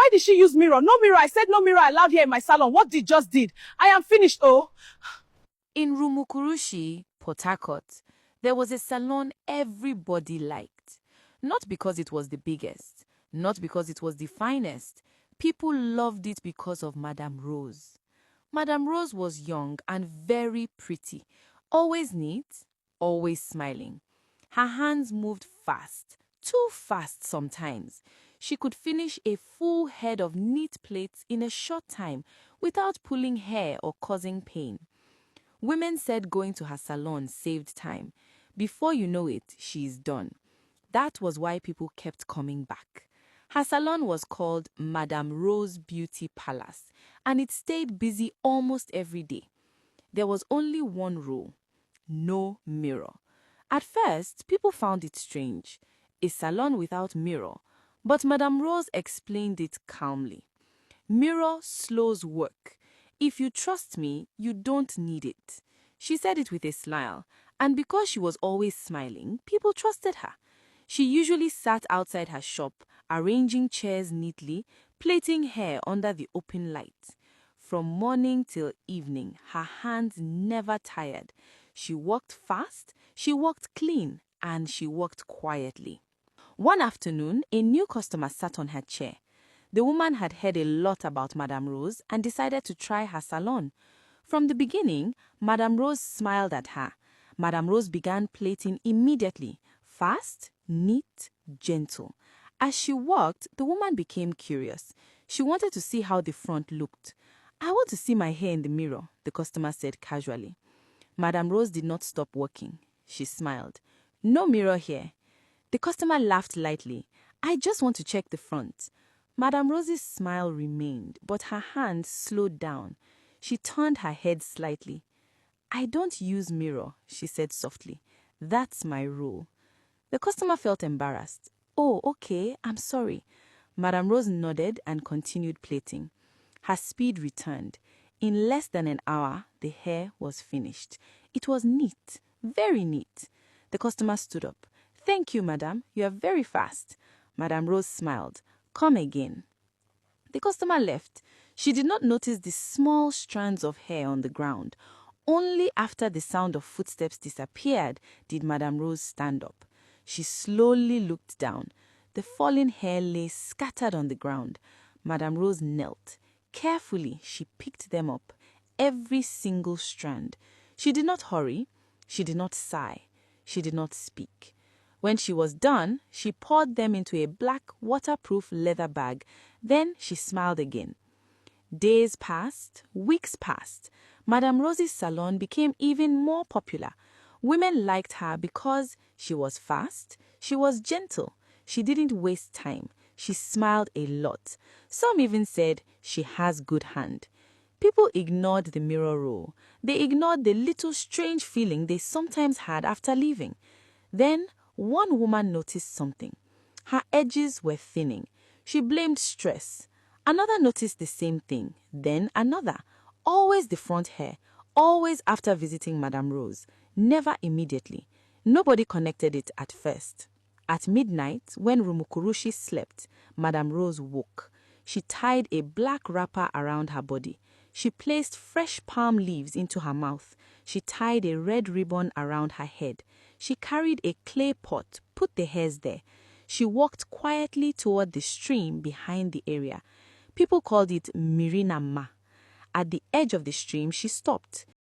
Why did she use mirror? No mirror. I said no mirror allowed here in my salon. What did just did? I am finished, oh. In Rumukurushi, Port Harcourt, there was a salon everybody liked. Not because it was the biggest, not because it was the finest. People loved it because of Madame Rose. Madame Rose was young and very pretty, always neat, always smiling. Her hands moved fast, too fast sometimes. She could finish a full head of neat plaits in a short time without pulling hair or causing pain. Women said going to her salon saved time. Before you know it, she's done. That was why people kept coming back. Her salon was called Madame Rose Beauty Palace, and it stayed busy almost every day. There was only one rule: no mirror. At first, people found it strange, a salon without mirror, but Madame Rose explained it calmly. Mirror slows work. If you trust me, you don't need it. She said it with a smile, and because she was always smiling, people trusted her. She usually sat outside her shop, arranging chairs neatly, plaiting hair under the open light. From morning till evening, her hands never tired. She worked fast, she worked clean, and she worked quietly. One afternoon, a new customer sat on her chair. The woman had heard a lot about Madame Rose and decided to try her salon. From the beginning, Madame Rose smiled at her. Madame Rose began plaiting immediately, fast, neat, gentle. As she walked, the woman became curious. She wanted to see how the front looked. "I want to see my hair in the mirror," the customer said casually. Madame Rose did not stop working. She smiled. "No mirror here." The customer laughed lightly. "I just want to check the front." Madame Rose's smile remained, but her hand slowed down. She turned her head slightly. "I don't use mirror," she said softly. "That's my rule." The customer felt embarrassed. "Oh, okay, I'm sorry." Madame Rose nodded and continued plaiting. Her speed returned. In less than an hour, the hair was finished. It was neat, very neat. The customer stood up. "Thank you, madame. You are very fast." Madame Rose smiled. "Come again." The customer left. She did not notice the small strands of hair on the ground. Only after the sound of footsteps disappeared did Madame Rose stand up. She slowly looked down. The fallen hair lay scattered on the ground. Madame Rose knelt. Carefully, she picked them up, every single strand. She did not hurry. She did not sigh. She did not speak. When she was done, she poured them into a black, waterproof leather bag. Then she smiled again. Days passed, weeks passed. Madame Rose's salon became even more popular. Women liked her because she was fast, she was gentle, she didn't waste time, she smiled a lot. Some even said she has good hand. People ignored the mirror rule. They ignored the little strange feeling they sometimes had after leaving. Then one woman noticed something. Her edges were thinning. She blamed stress. Another noticed the same thing. Then another. Always the front hair. Always after visiting Madame Rose. Never immediately. Nobody connected it at first. At midnight, when Rumukurushi slept, Madame Rose woke. She tied a black wrapper around her body. She placed fresh palm leaves into her mouth. She tied a red ribbon around her head. She carried a clay pot, put the hairs there. She walked quietly toward the stream behind the area. People called it Mirina Ma. At the edge of the stream, she stopped.